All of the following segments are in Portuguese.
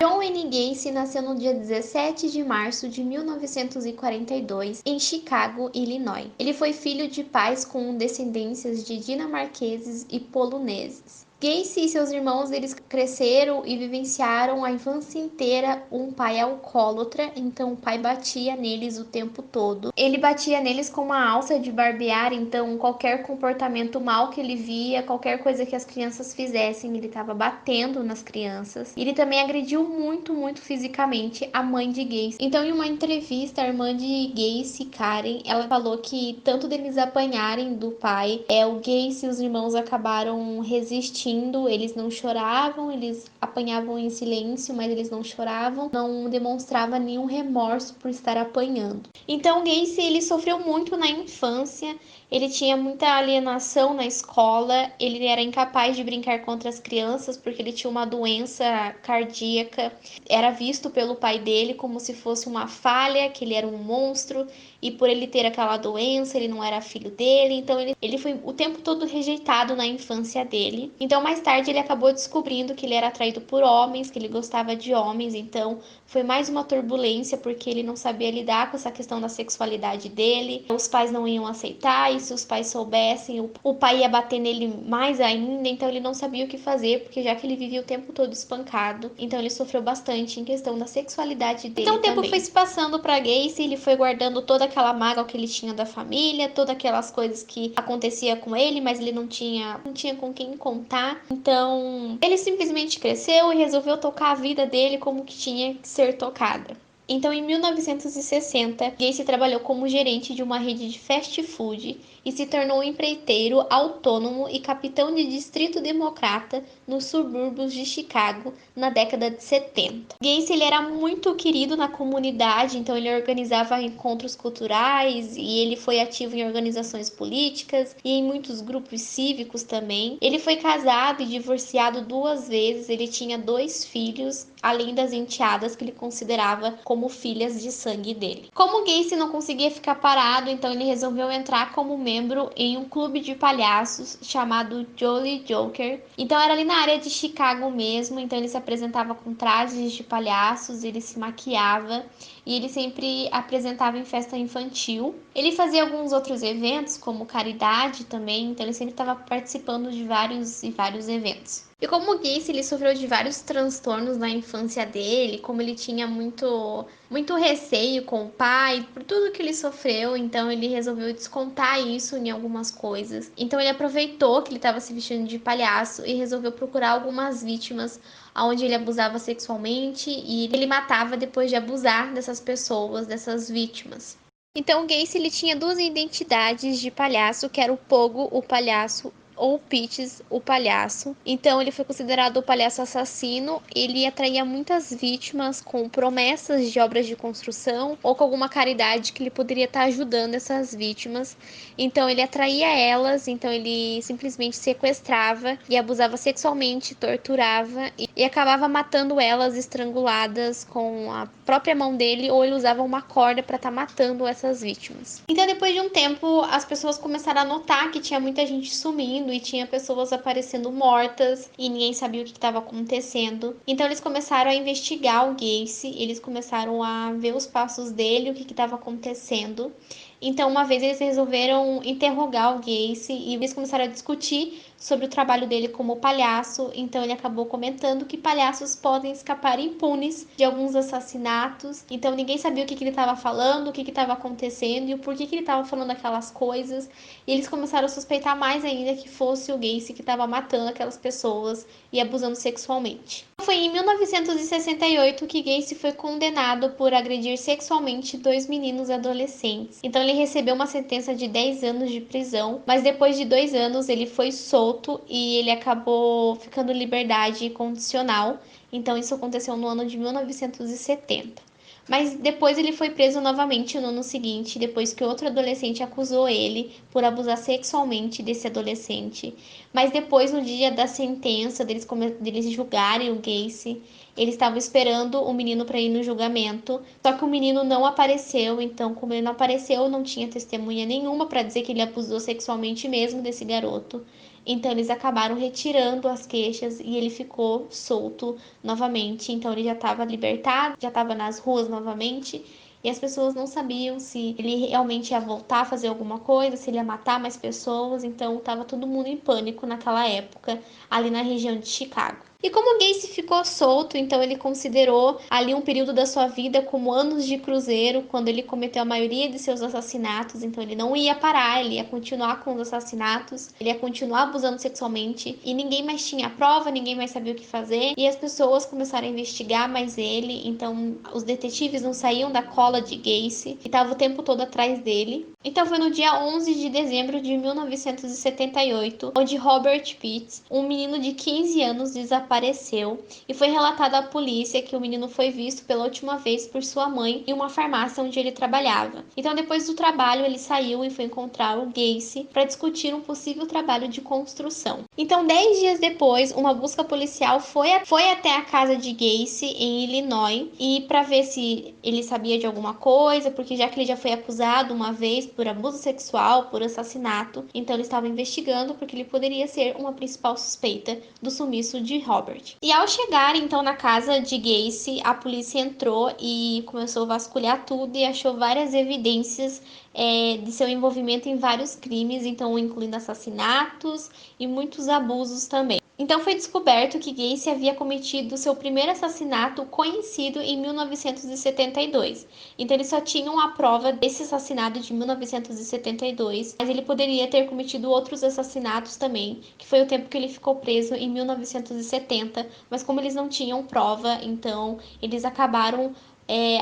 John Wayne Gacy nasceu no dia 17 de março de 1942 em Chicago, Illinois. Ele foi filho de pais com descendências de dinamarqueses e poloneses. Gacy e seus irmãos, eles cresceram e vivenciaram a infância inteira um pai alcoólatra, então o pai batia neles o tempo todo. Ele batia neles com uma alça de barbear, então qualquer comportamento mal que ele via, qualquer coisa que as crianças fizessem, ele estava batendo nas crianças. Ele também agrediu muito fisicamente a mãe de Gacy. Então, em uma entrevista, a irmã de Gacy, Karen, ela falou que tanto deles apanharem do pai, o Gacy e os irmãos acabaram resistindo. Eles não choravam, eles apanhavam em silêncio, mas eles não choravam, não demonstrava nenhum remorso por estar apanhando. Então, Gacy, ele sofreu muito na infância, ele tinha muita alienação na escola, ele era incapaz de brincar com outras crianças porque ele tinha uma doença cardíaca, era visto pelo pai dele como se fosse uma falha, que ele era um monstro, e por ele ter aquela doença, ele não era filho dele, então ele foi o tempo todo rejeitado na infância dele. Então, mais tarde, ele acabou descobrindo que ele era atraído por homens, que ele gostava de homens, então foi mais uma turbulência, porque ele não sabia lidar com essa questão da sexualidade dele, os pais não iam aceitar, e se os pais soubessem, o pai ia bater nele mais ainda, então ele não sabia o que fazer, porque já que ele vivia o tempo todo espancado, então ele sofreu bastante em questão da sexualidade dele. Então o tempo foi se passando pra Gacy, ele foi guardando toda aquela mágoa que ele tinha da família, todas aquelas coisas que acontecia com ele, mas ele não tinha com quem contar. Então, ele simplesmente cresceu e resolveu tocar a vida dele como que tinha que ser tocada. Então, em 1960, Gacy trabalhou como gerente de uma rede de fast food e se tornou um empreiteiro autônomo e capitão de distrito democrata nos subúrbios de Chicago na década de 70. Gacy, ele era muito querido na comunidade, então ele organizava encontros culturais e ele foi ativo em organizações políticas e em muitos grupos cívicos também. Ele foi casado e divorciado 2 vezes, ele tinha 2 filhos, além das enteadas que ele considerava como filhas de sangue dele. Como Gacy não conseguia ficar parado, então ele resolveu entrar como membro em um clube de palhaços chamado Jolly Joker. Então era ali na área de Chicago mesmo, então ele se apresentava com trajes de palhaços, ele se maquiava e ele sempre apresentava em festa infantil. Ele fazia alguns outros eventos, como caridade também, então ele sempre estava participando de vários eventos. E como o Gacy, ele sofreu de vários transtornos na infância dele, como ele tinha muito receio com o pai, por tudo que ele sofreu, então ele resolveu descontar isso em algumas coisas. Então ele aproveitou que ele estava se vestindo de palhaço e resolveu procurar algumas vítimas onde ele abusava sexualmente e ele matava depois de abusar dessas pessoas, dessas vítimas. Então o Gacy, ele tinha 2 identidades de palhaço, que era o Pogo, o palhaço, ou Peaches, o palhaço. Então ele foi considerado o palhaço assassino. Ele atraía muitas vítimas com promessas de obras de construção ou com alguma caridade que ele poderia estar ajudando essas vítimas. Então ele atraía elas, então ele simplesmente sequestrava e abusava sexualmente, torturava e acabava matando elas estranguladas com a própria mão dele, ou ele usava uma corda para estar matando essas vítimas. Então depois de um tempo, as pessoas começaram a notar que tinha muita gente sumindo e tinha pessoas aparecendo mortas e ninguém sabia o que estava acontecendo. Então eles começaram a investigar o Gacy, eles começaram a ver os passos dele, o que estava acontecendo. Então, uma vez eles resolveram interrogar o Gacy e eles começaram a discutir sobre o trabalho dele como palhaço. Então, ele acabou comentando que palhaços podem escapar impunes de alguns assassinatos. Então, ninguém sabia o que ele estava falando, o que estava acontecendo e o porquê que ele estava falando aquelas coisas. E eles começaram a suspeitar mais ainda que fosse o Gacy que estava matando aquelas pessoas e abusando sexualmente. Foi em 1968 que Gacy foi condenado por agredir sexualmente 2 meninos adolescentes. Então ele recebeu uma sentença de 10 anos de prisão, mas depois de 2 anos ele foi solto e ele acabou ficando em liberdade condicional. Então isso aconteceu no ano de 1970. Mas depois ele foi preso novamente no ano seguinte, depois que outro adolescente acusou ele por abusar sexualmente desse adolescente. Mas depois, no dia da sentença, deles julgarem o Gacy, Eles estavam esperando o menino para ir no julgamento, só que o menino não apareceu. Então, como ele não apareceu, não tinha testemunha nenhuma para dizer que ele abusou sexualmente mesmo desse garoto. Então eles acabaram retirando as queixas e ele ficou solto novamente. Então ele já estava libertado, já estava nas ruas novamente. E as pessoas não sabiam se ele realmente ia voltar a fazer alguma coisa, se ele ia matar mais pessoas. Então estava todo mundo em pânico naquela época, ali na região de Chicago. E como Gacy ficou solto, então ele considerou ali um período da sua vida como anos de cruzeiro, quando ele cometeu a maioria de seus assassinatos. Então ele não ia parar, ele ia continuar com os assassinatos, ele ia continuar abusando sexualmente, e ninguém mais tinha prova, ninguém mais sabia o que fazer, e as pessoas começaram a investigar mais ele. Então os detetives não saíam da cola de Gacy, e estava o tempo todo atrás dele. Então foi no dia 11 de dezembro de 1978, onde Robert Pitts, um menino de 15 anos, desapareceu, e foi relatado à polícia que o menino foi visto pela última vez por sua mãe em uma farmácia onde ele trabalhava. Então depois do trabalho ele saiu e foi encontrar o Gacy para discutir um possível trabalho de construção. Então 10 dias depois, uma busca policial foi até a casa de Gacy em Illinois, e para ver se ele sabia de alguma coisa, porque já que ele já foi acusado uma vez por abuso sexual, por assassinato, então ele estava investigando porque ele poderia ser uma principal suspeita do sumiço de Robert. E ao chegar então na casa de Gacy, a polícia entrou e começou a vasculhar tudo e achou várias evidências de seu envolvimento em vários crimes, então incluindo assassinatos e muitos abusos também. Então foi descoberto que Gacy havia cometido seu primeiro assassinato conhecido em 1972. Então ele só tinha uma prova desse assassinato de 1972, mas ele poderia ter cometido outros assassinatos também, que foi o tempo que ele ficou preso em 1970, mas como eles não tinham prova, então eles acabaram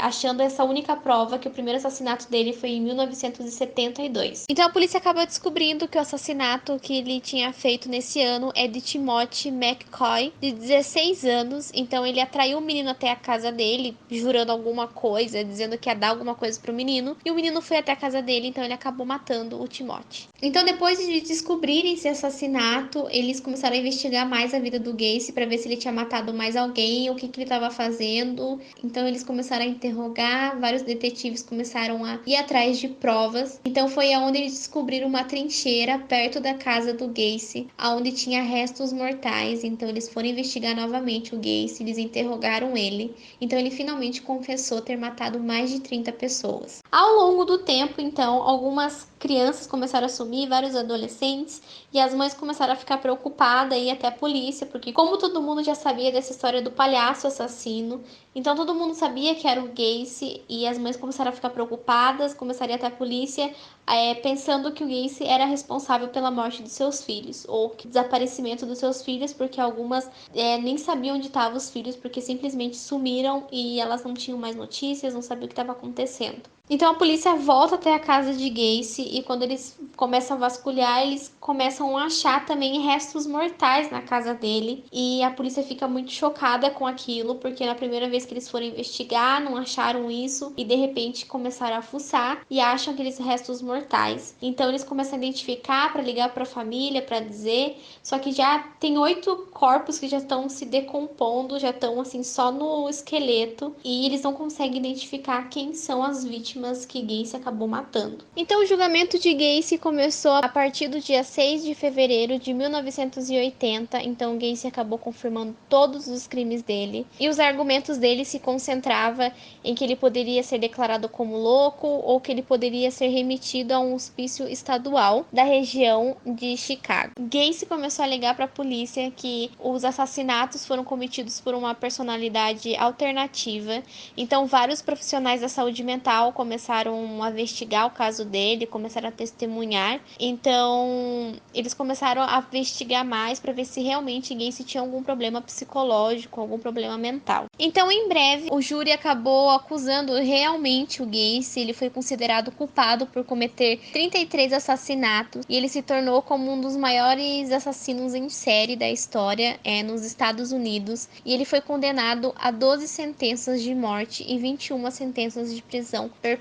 achando essa única prova, que o primeiro assassinato dele foi em 1972. Então a polícia acaba descobrindo que o assassinato que ele tinha feito nesse ano é de Timothy McCoy, de 16 anos. Então ele atraiu o menino até a casa dele, jurando alguma coisa, dizendo que ia dar alguma coisa pro menino, e o menino foi até a casa dele, então ele acabou matando o Timothy. Então depois de descobrirem esse assassinato, eles começaram a investigar mais a vida do Gacy para ver se ele tinha matado mais alguém, o que ele estava fazendo. Então eles começaram a interrogar, vários detetives começaram a ir atrás de provas. Então foi aonde eles descobriram uma trincheira perto da casa do Gacy, aonde tinha restos mortais. Então eles foram investigar novamente o Gacy, eles interrogaram ele. Então ele finalmente confessou ter matado mais de 30 pessoas. Ao longo do tempo, então, algumas crianças começaram a sumir, vários adolescentes, e as mães começaram a ficar preocupadas e ir até a polícia, porque como todo mundo já sabia dessa história do palhaço assassino, então todo mundo sabia que era o Gacy, e as mães começaram a ficar preocupadas, começaram a ir até a polícia, pensando que o Gacy era responsável pela morte dos seus filhos, ou desaparecimento dos seus filhos, porque algumas nem sabiam onde estavam os filhos, porque simplesmente sumiram e elas não tinham mais notícias, não sabiam o que estava acontecendo. Então a polícia volta até a casa de Gacy, e quando eles começam a vasculhar, eles começam a achar também restos mortais na casa dele, e a polícia fica muito chocada com aquilo, porque na primeira vez que eles foram investigar, não acharam isso, e de repente começaram a fuçar e acham aqueles restos mortais. Então eles começam a identificar para ligar para a família, para dizer, só que já tem 8 corpos que já estão se decompondo, já estão assim só no esqueleto, e eles não conseguem identificar quem são as vítimas que Gacy acabou matando. Então o julgamento de Gacy começou a partir do dia 6 de fevereiro de 1980, então Gacy acabou confirmando todos os crimes dele, e os argumentos dele se concentravam em que ele poderia ser declarado como louco, ou que ele poderia ser remetido a um hospício estadual da região de Chicago. Gacy começou a alegar para a polícia que os assassinatos foram cometidos por uma personalidade alternativa, então vários profissionais da saúde mental começaram a investigar o caso dele, começaram a testemunhar. Então, eles começaram a investigar mais para ver se realmente Gacy tinha algum problema psicológico, algum problema mental. Então, em breve, o júri acabou acusando realmente o Gacy. Ele foi considerado culpado por cometer 33 assassinatos, e ele se tornou como um dos maiores assassinos em série da história nos Estados Unidos. E ele foi condenado a 12 sentenças de morte e 21 sentenças de prisão perpétua.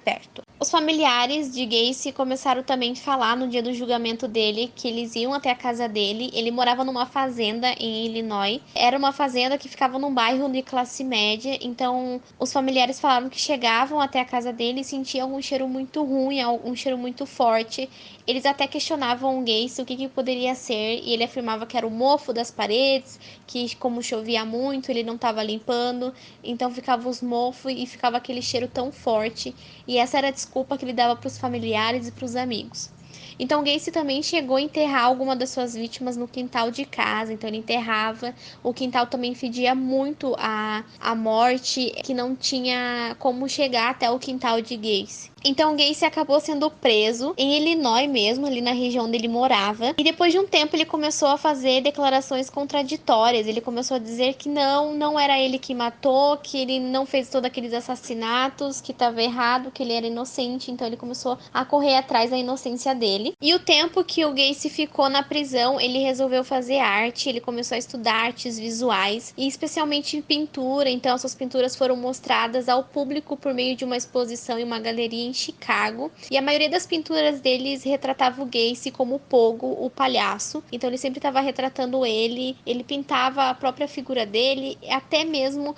Os familiares de Gacy começaram também a falar no dia do julgamento dele que eles iam até a casa dele. Ele morava numa fazenda em Illinois. Era uma fazenda que ficava num bairro de classe média. Então, os familiares falaram que chegavam até a casa dele e sentiam um cheiro muito ruim, um cheiro muito forte. Eles até questionavam o Gacy o que poderia ser, e ele afirmava que era o mofo das paredes, que como chovia muito, ele não estava limpando, então ficava os mofos e ficava aquele cheiro tão forte. E essa era a desculpa que ele dava para os familiares e para os amigos. Então Gacy também chegou a enterrar alguma das suas vítimas no quintal de casa. Então ele enterrava. O quintal também fedia muito a morte, que não tinha como chegar até o quintal de Gacy. Então Gacy acabou sendo preso em Illinois mesmo, ali na região onde ele morava. E depois de um tempo ele começou a fazer declarações contraditórias. Ele começou a dizer que não era ele que matou, que ele não fez todos aqueles assassinatos, que estava errado, que ele era inocente. Então ele começou a correr atrás da inocência dele. E o tempo que o Gacy ficou na prisão, ele resolveu fazer arte. Ele começou a estudar artes visuais, e especialmente pintura. Então essas pinturas foram mostradas ao público por meio de uma exposição em uma galeria em Chicago, e a maioria das pinturas deles retratava o Gacy como o Pogo, o palhaço. Então ele sempre estava retratando ele pintava a própria figura dele, até mesmo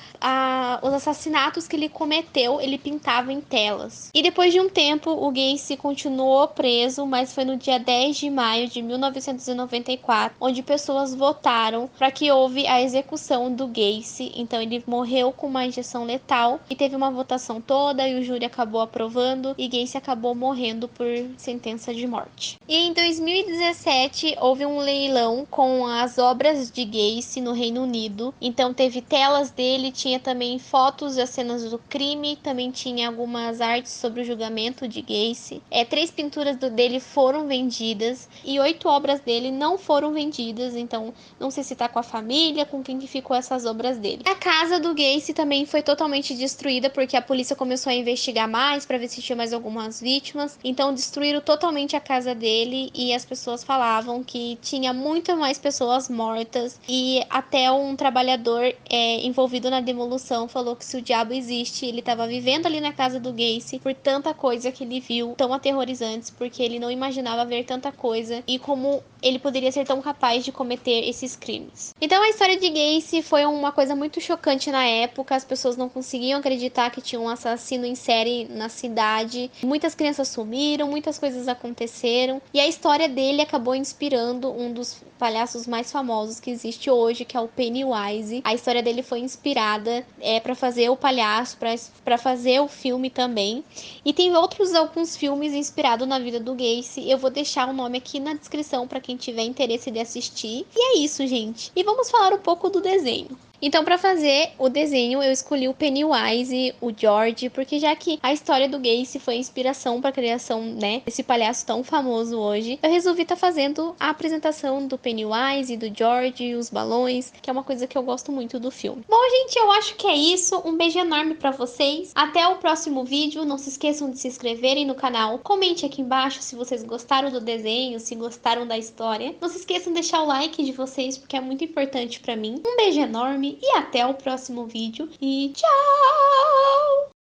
os assassinatos que ele cometeu, ele pintava em telas. E depois de um tempo, o Gacy continuou preso, mas foi no dia 10 de maio de 1994, onde pessoas votaram para que houve a execução do Gacy. Então ele morreu com uma injeção letal, e teve uma votação toda, e o júri acabou aprovando, e Gacy acabou morrendo por sentença de morte. E em 2017 houve um leilão com as obras de Gacy no Reino Unido. Então teve telas dele, tinha também fotos das cenas do crime, também tinha algumas artes sobre o julgamento de Gacy. 3 pinturas dele foram vendidas e 8 obras dele não foram vendidas. Então não sei se tá com a família, com quem que ficou essas obras dele. A casa do Gacy também foi totalmente destruída, porque a polícia começou a investigar mais para ver se tinha mais algumas vítimas. Então destruíram totalmente a casa dele, e as pessoas falavam que tinha muito mais pessoas mortas, e até um trabalhador envolvido na demolição falou que se o diabo existe, ele estava vivendo ali na casa do Gacy por tanta coisa que ele viu, tão aterrorizantes, porque ele não imaginava ver tanta coisa e como ele poderia ser tão capaz de cometer esses crimes. Então a história de Gacy foi uma coisa muito chocante na época. As pessoas não conseguiam acreditar que tinha um assassino em série na cidade. Muitas crianças sumiram, muitas coisas aconteceram, e a história dele acabou inspirando um dos palhaços mais famosos que existe hoje, que é o Pennywise. A história dele foi inspirada para fazer o palhaço, para fazer o filme também. E tem alguns filmes inspirados na vida do Gacy. Eu vou deixar o nome aqui na descrição para quem tiver interesse de assistir. E é isso, gente. E vamos falar um pouco do desenho. Então, para fazer o desenho, eu escolhi o Pennywise, o George, porque já que a história do Gacy foi a inspiração para a criação, né, desse palhaço tão famoso hoje, eu resolvi estar fazendo a apresentação do Pennywise, do George, os balões, que é uma coisa que eu gosto muito do filme. Bom, gente, eu acho que é isso. Um beijo enorme para vocês. Até o próximo vídeo. Não se esqueçam de se inscreverem no canal. Comente aqui embaixo se vocês gostaram do desenho, se gostaram da história. Não se esqueçam de deixar o like de vocês, porque é muito importante para mim. Um beijo enorme e até o próximo vídeo. E tchau!